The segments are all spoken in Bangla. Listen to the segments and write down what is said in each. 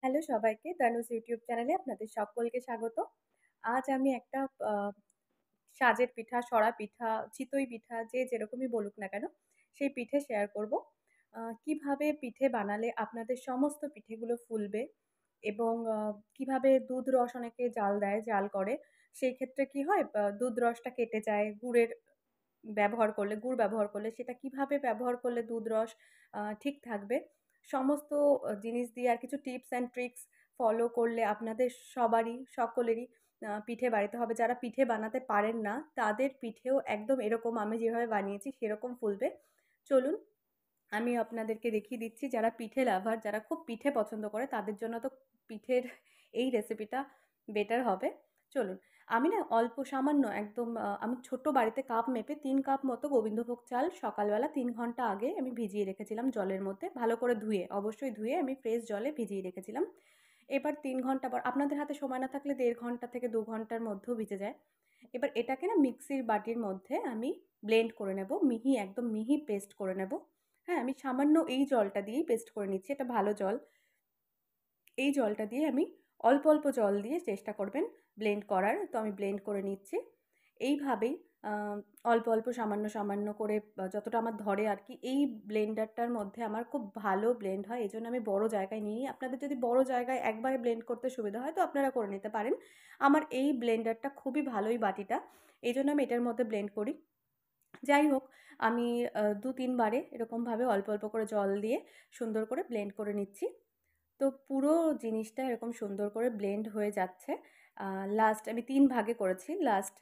হ্যালো সবাইকে, তানুজ ইউটিউব চ্যানেলে আপনাদের সকলকে স্বাগত। আজ আমি একটা আ সাজের পিঠা, সরা পিঠা, চিতই পিঠা যে যেরকমই বলুক না কেন, সেই পিঠে শেয়ার করব। কিভাবে পিঠে বানালে আপনাদের সমস্ত পিঠেগুলো ফুলবে এবং কিভাবে দুধ রস অনেকে জাল দেয়, জাল করে। সেই ক্ষেত্রে কি হয়, দুধ রসটা কেটে যায়। গুড় ব্যবহার করলে সেটা কিভাবে ব্যবহার করলে দুধ রস ঠিক থাকবে। সমস্ত জিনিস দিয়ে আর কিছু টিপস অ্যান্ড ট্রিকস ফলো করলে আপনাদের সকলেরই পিঠে বাড়িতে হবে। যারা পিঠে বানাতে পারেন না, তাদের পিঠেও একদম এরকম আমি যেভাবে বানিয়েছি সেরকম ফুলবে। চলুন আমি আপনাদেরকে দেখিয়ে দিচ্ছি। যারা পিঠে লাভার, যারা খুব পিঠে পছন্দ করে তাদের জন্য তো পিঠের এই রেসিপিটা বেটার হবে। চলুন, আমি না অল্প সামান্য একদম আমি ছোট্ট বাড়িতে কাপ মেপে ৩ কাপ মতো গোবিন্দভোগ চাল সকালবেলা ৩ ঘন্টা আগে আমি ভিজিয়ে রেখেছিলাম জলের মধ্যে। ভালো করে ধুয়ে, অবশ্যই ধুয়ে আমি ফ্রেশ জলে ভিজিয়ে রেখেছিলাম। এবার ৩ ঘন্টা পর আপনাদের হাতে সময় না থাকলে ১.৫ ঘন্টা থেকে ২ ঘন্টার মধ্যেও ভিজে যায়। এবার এটাকে না মিক্সির বাটির মধ্যে আমি ব্লেন্ড করে নেব। একদম মিহি পেস্ট করে নেব। হ্যাঁ, আমি সামান্য এই জলটা দিয়েই পেস্ট করে নিচ্ছি। এটা ভালো জল। এই জলটা দিয়ে আমি অল্প, অল্প জল দিয়ে চেষ্টা করবেন ব্লেন্ড করার। তো আমি ব্লেন্ড করে নিচ্ছি। এইভাবেই আ অল্প, অল্প সামান্য, সামান্য করে যতটা আমার ধরে আরকি। এই ব্লেন্ডারটার মধ্যে আমার খুব ভালো ব্লেন্ড হয়। এজন্য আমি বড় জায়গায় নিই। আপনাদের যদি বড় জায়গায় একবারে ব্লেন্ড করতে সুবিধা হয় তো আপনারা করে নিতে পারেন। আমার এই ব্লেন্ডারটা খুবই ভালো এই বাটিটা। এজন্য আমি এটার মধ্যে ব্লেন্ড করি। যাই হোক, আমি ২-৩ বারে এরকমভাবে অল্প, অল্প করে জল দিয়ে সুন্দর করে ব্লেন্ড করে নিচ্ছি। তো পুরো জিনিসটা এরকম সুন্দর করে ব্লেন্ড হয়ে যাচ্ছে। আ লাস্ট আমি ৩ ভাগে করেছি। লাস্ট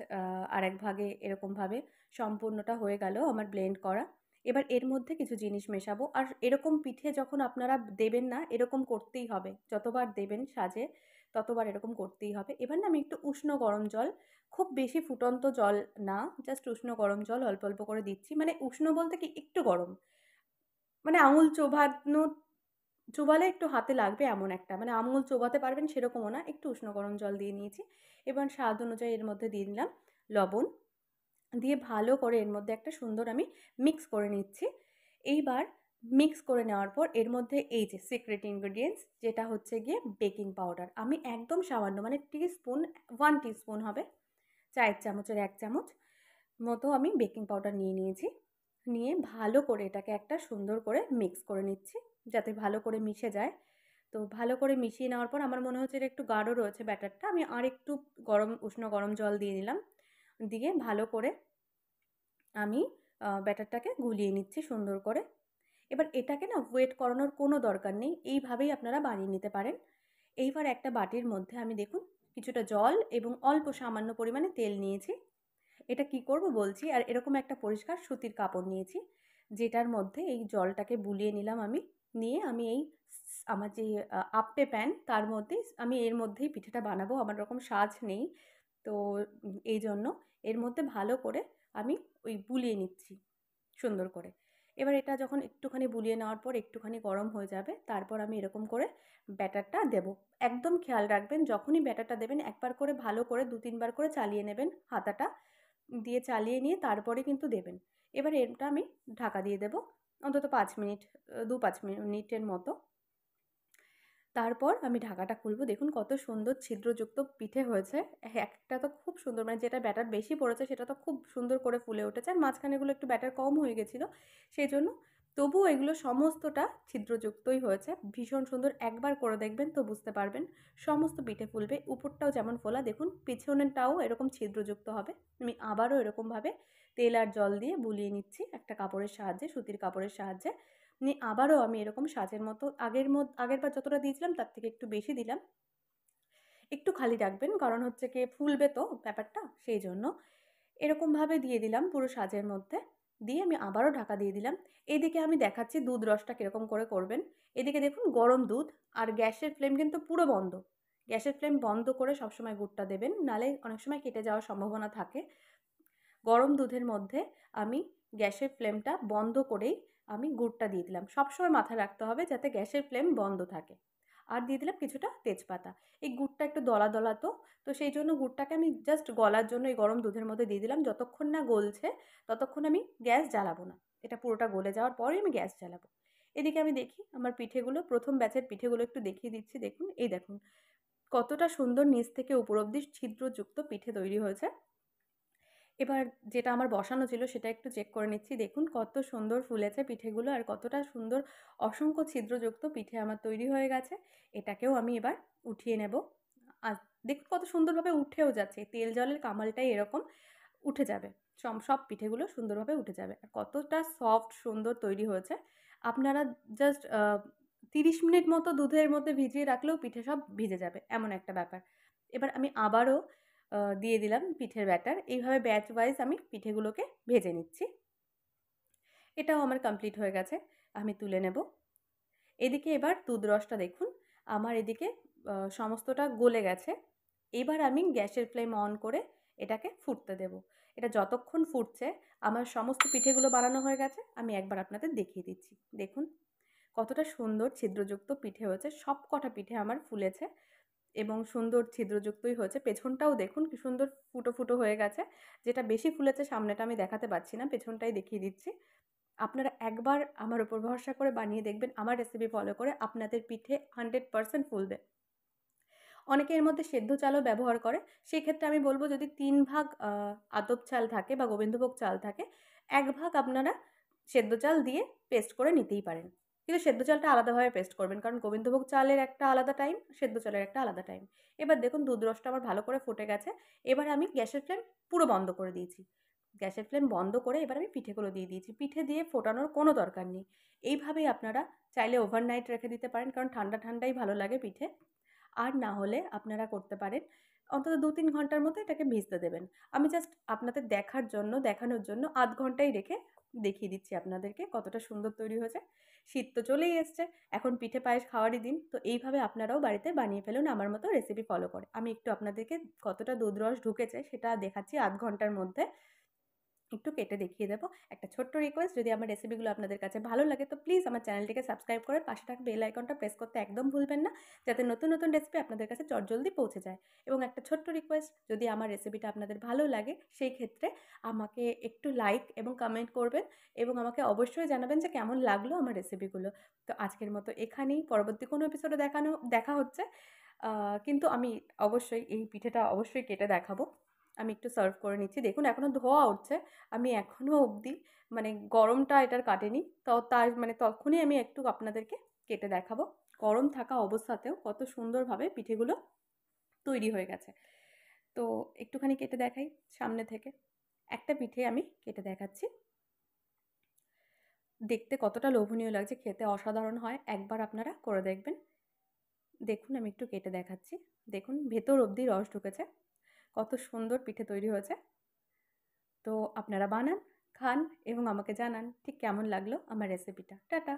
আরেক ভাগে এরকমভাবে সম্পূর্ণটা হয়ে গেল আমার ব্লেন্ড করা। এবার এর মধ্যে কিছু জিনিস মেশাবো। আর এরকম পিঠে যখন আপনারা দেবেন না, এরকম করতেই হবে। যতবার দেবেন সাজে, ততবার এরকম করতেই হবে। এবার না আমি একটু উষ্ণ গরম জল, খুব বেশি ফুটন্ত জল না, জাস্ট উষ্ণ গরম জল অল্প, অল্প করে দিচ্ছি। মানে উষ্ণ বলতে কি একটু গরম। মানে আঙুল চোবালে একটু হাতে লাগবে এমন একটা। মানে আঙুল চোবাতে পারবেন সেরকমও না। একটু উষ্ণ গরম জল দিয়ে নিয়েছি। এবার স্বাদ অনুযায়ী এর মধ্যে দিয়ে দিলাম লবণ। দিয়ে ভালো করে এর মধ্যে একটা সুন্দর আমি মিক্স করে নিচ্ছি। এইবার মিক্স করে নেওয়ার পর এর মধ্যে এই যে সিক্রেট ইনগ্রিডিয়েন্টস যেটা হচ্ছে গিয়ে বেকিং পাউডার। আমি একদম সামান্য মানে টিস্পুন 1 টিস্পুন হবে। চায়ের চামচের ১ চামচ মতো আমি বেকিং পাউডার নিয়ে নিয়েছি। নিয়ে ভালো করে এটাকে একটা সুন্দর করে মিক্স করে নিচ্ছি, যাতে ভালো করে মিশে যায়। তো ভালো করে মিশিয়ে নেওয়ার পর আমার মনে হচ্ছে এটা একটু গাঢ় রয়েছে ব্যাটারটা। আমি আরেকটু উষ্ণ গরম জল দিয়ে নিলাম। দিয়ে ভালো করে আমি ব্যাটারটাকে গুলিয়ে নিচ্ছি সুন্দর করে। এবার এটাকে না ওয়েট করানোর কোনো দরকার নেই। এইভাবেই আপনারা বানিয়ে নিতে পারেন। এইবার একটা বাটির মধ্যে আমি দেখুন কিছুটা জল এবং অল্প সামান্য পরিমাণে তেল নিয়েছি। এটা কি করব বলছি। আর এরকম একটা পরিষ্কার সুতির কাপড় নিয়েছি। যেটার মধ্যে এই জলটাকে বুলিয়ে নিলাম আমি। নিয়ে আমি এই আমার যে আপ্পে প্যান তার মধ্যেই আমি এর মধ্যেই পিঠেটা বানাবো। আমার ওরকম সাজ নেই। তো এইজন্য এর মধ্যে ভালো করে আমি ওই বুলিয়ে নিচ্ছি সুন্দর করে। এবার এটা যখন একটুখানি বুলিয়ে নেওয়ার পর একটুখানি গরম হয়ে যাবে, তারপর আমি এরকম করে ব্যাটারটা দেবো। একদম খেয়াল রাখবেন যখনই ব্যাটারটা দেবেন একবার করে ভালো করে ২-৩ বার করে চালিয়ে নেবেন হাতাটা। দিয়ে চালিয়ে নিয়ে তারপরে কিন্তু দেবেন। এবার এটা আমি ঢাকা দিয়ে দেবো। অন্তত ৫ মিনিট, ২-৫ মিনিটের মতো। তারপর আমি ঢাকাটা খুলবো। দেখুন কত সুন্দর ছিদ্রযুক্ত পিঠে হয়েছে। একটা তো খুব সুন্দর মানে যেটা ব্যাটার বেশি পড়েছে সেটা তো খুব সুন্দর করে ফুলে উঠেছে। আর মাঝখানেগুলো একটু ব্যাটার কম হয়ে গেছিলো। সেজন্য তবুও এগুলো সমস্তটা ছিদ্রযুক্তই হয়েছে। ভীষণ সুন্দর। একবার করে দেখবেন তো বুঝতে পারবেন। সমস্ত পিঠে ফুলবে। উপরটাও যেমন ফোলা দেখুন পিছনেরটাও এরকম ছিদ্রযুক্ত হবে। আমি আবারও এরকমভাবে তেল আর জল দিয়ে বুলিয়ে নিচ্ছি একটা কাপড়ের সাহায্যে, সুতির কাপড়ের সাহায্যে। নিয়ে আবারও আমি এরকম সাজের মতো আগেরবার যতটা দিয়েছিলাম তার থেকে একটু বেশি দিলাম। একটু খালি রাখবেন কারণ হচ্ছে গিয়ে ফুলবে তো ব্যাপারটা সেইজন্য। এরকমভাবে দিয়ে দিলাম পুরো সাজের মধ্যে। দিয়ে আমি আবারও ঢাকা দিয়ে দিলাম। এদিকে আমি দেখাচ্ছি দুধ রসটা কিরকম করে করবেন। এদিকে দেখুন গরম দুধ আর গ্যাসের ফ্লেম কিন্তু পুরো বন্ধ। গ্যাসের ফ্লেম বন্ধ করে সবসময় গুড়টা দেবেন। নাহলে অনেক সময় কেটে যাওয়ার সম্ভাবনা থাকে। গরম দুধের মধ্যে আমি গ্যাসের ফ্লেমটা বন্ধ করেই আমি গুড়টা দিয়ে দিলাম। সবসময় মাথায় রাখতে হবে যাতে গ্যাসের ফ্লেম বন্ধ থাকে। আর দিয়ে দিলাম কিছুটা তেজপাতা। এই গুড়টা একটু দলা, দলা তো সেই জন্য গুড়টাকে আমি জাস্ট গলার জন্য এই গরম দুধের মধ্যে দিয়ে দিলাম। যতক্ষণ না গলছে ততক্ষণ আমি গ্যাস জ্বালাবো না। এটা পুরোটা গলে যাওয়ার পরেই আমি গ্যাস জ্বালাবো। এদিকে আমি দেখি আমার পিঠেগুলো, প্রথম ব্যাচের পিঠেগুলো একটু দেখিয়ে দিচ্ছি। দেখুন, এই দেখুন কতটা সুন্দর নিচ থেকে উপর অব্দি ছিদ্রযুক্ত পিঠে তৈরি হয়েছে। এবার যেটা আমার বসানো ছিল সেটা একটু চেক করে নিচ্ছি। দেখুন কত সুন্দর ফুলেছে পিঠেগুলো আর কতটা সুন্দর অসংখ্য ছিদ্রযুক্ত পিঠে আমার তৈরি হয়ে গেছে। এটাকেও আমি এবার উঠিয়ে নেব। আর দেখুন কত সুন্দরভাবে উঠেও যাচ্ছে। তেল জলের কামালটাই এরকম উঠে যাবে। সব পিঠেগুলো সুন্দরভাবে উঠে যাবে। আর কতটা সফট সুন্দর তৈরি হয়েছে। আপনারা জাস্ট ৩০ মিনিট মতো দুধের মধ্যে ভিজিয়ে রাখলেও পিঠে সব ভিজে যাবে। এমন একটা ব্যাপার। এবার আমি আবারও দিয়ে দিলাম পিঠের ব্যাটার। এইভাবে ব্যাচ ওয়াইজ আমি পিঠেগুলোকে ভেজে নিচ্ছি। এটাও আমার কমপ্লিট হয়ে গেছে। আমি তুলে নেব। এদিকে এবার দুধ রসটা দেখুন, আমার এদিকে সমস্তটা গলে গেছে। এবার আমি গ্যাসের ফ্লেম অন করে এটাকে ফুটতে দেব। এটা যতক্ষণ ফুটছে আমার সমস্ত পিঠেগুলো বানানো হয়ে গেছে। আমি একবার আপনাদের দেখিয়ে দিচ্ছি। দেখুন কতটা সুন্দর ছিদ্রযুক্ত পিঠে হয়েছে। সবকটা পিঠে আমার ফুলেছে এবং সুন্দর ছিদ্রযুক্তই হয়েছে। পেছনটাও দেখুন কি সুন্দর ফুটো, ফুটো হয়ে গেছে। যেটা বেশি ফুলেছে সামনেটা আমি দেখাতে পারছি না, পেছনটাই দেখিয়ে দিচ্ছি। আপনারা একবার আমার উপর ভরসা করে বানিয়ে দেখবেন, আমার রেসিপি ফলো করে আপনাদের পিঠে 100% ফুলবে। অনেকে এর মধ্যে সেদ্ধ চালও ব্যবহার করে। সেক্ষেত্রে আমি বলব যদি ৩ ভাগ আতপ চাল থাকে বা গোবিন্দভোগ চাল থাকে, ১ ভাগ আপনারা সেদ্ধ চাল দিয়ে পেস্ট করে নিতেই পারেন। কিন্তু সেদ্ধ চালটা আলাদাভাবে পেস্ট করবেন। কারণ গোবিন্দভোগ চালের একটা আলাদা টাইম, সেদ্ধ চালের একটা আলাদা টাইম। এবার দেখুন দুধ রসটা আমার ভালো করে ফুটে গেছে। এবার আমি গ্যাসের ফ্লেম পুরো বন্ধ করে দিয়েছি। গ্যাসের ফ্লেম বন্ধ করে এবার আমি পিঠেগুলো দিয়ে দিয়েছি। পিঠে দিয়ে ফোটানোর কোনো দরকার নেই। এইভাবেই আপনারা চাইলে ওভারনাইট রেখে দিতে পারেন, কারণ ঠান্ডা, ঠান্ডাই ভালো লাগে পিঠে। আর না হলে আপনারা করতে পারেন অন্তত ২-৩ ঘন্টার মতো এটাকে ভিজতে দেবেন। আমি জাস্ট আপনাদের দেখানোর জন্য ০.৫ ঘন্টাই রেখে দেখিয়ে দিচ্ছি আপনাদেরকে কতটা সুন্দর তৈরি হয়েছে। শীত তো চলেই এসছে। এখন পিঠে পায়েস খাওয়ারই দিন। তো এইভাবে আপনারাও বাড়িতে বানিয়ে ফেলুন আমার মতো রেসিপি ফলো করে। আমি একটু আপনাদেরকে কতটা দুধ রস ঢুকেছে সেটা দেখাচ্ছি ০.৫ ঘন্টার মধ্যে। একটু কেটে দেখিয়ে দেবো। একটা ছোট্ট রিকোয়েস্ট, যদি আমার রেসিপিগুলো আপনাদের কাছে ভালো লাগে তো প্লিজ আমার চ্যানেলটিকে সাবস্ক্রাইব করে পাশে থাকা বেল আইকনটা প্রেস করতে একদম ভুলবেন না, যাতে নতুন, নতুন রেসিপি আপনাদের কাছে চটজলদি পৌঁছে যায়। এবং একটা ছোট্ট রিকোয়েস্ট, যদি আমার রেসিপিটা আপনাদের ভালো লাগে সেই ক্ষেত্রে আমাকে একটু লাইক এবং কমেন্ট করবেন এবং আমাকে অবশ্যই জানাবেন যে কেমন লাগলো আমার রেসিপিগুলো। তো আজকের মতো এখানেই, পরবর্তী কোনো এপিসোডে দেখা হচ্ছে। কিন্তু আমি অবশ্যই এই পিঠেটা অবশ্যই কেটে দেখাবো। আমি একটু সার্ভ করে নিচ্ছি। দেখুন এখনো ধোঁয়া উঠছে। আমি এখনো অবধি মানে গরমটা এটার কাটেনি। তার মানে তখনই আমি একটু আপনাদেরকে কেটে দেখাবো। গরম থাকা অবস্থাতেও কত সুন্দরভাবে পিঠেগুলো তৈরি হয়ে গেছে। তো একটুখানি কেটে দেখাই সামনে থেকে। একটা পিঠে আমি কেটে দেখাচ্ছি। দেখতে কতটা লোভনীয় লাগছে, খেতে অসাধারণ হয়। একবার আপনারা করে দেখবেন। দেখুন আমি একটু কেটে দেখাচ্ছি। দেখুন ভেতর অবধি রস ঢুকেছে। কত সুন্দর পিঠে তৈরি হয়েছে। তো আপনারা বানান, খান এবং আমাকে জানান ঠিক কেমন লাগলো আমার রেসিপিটা। টাটা।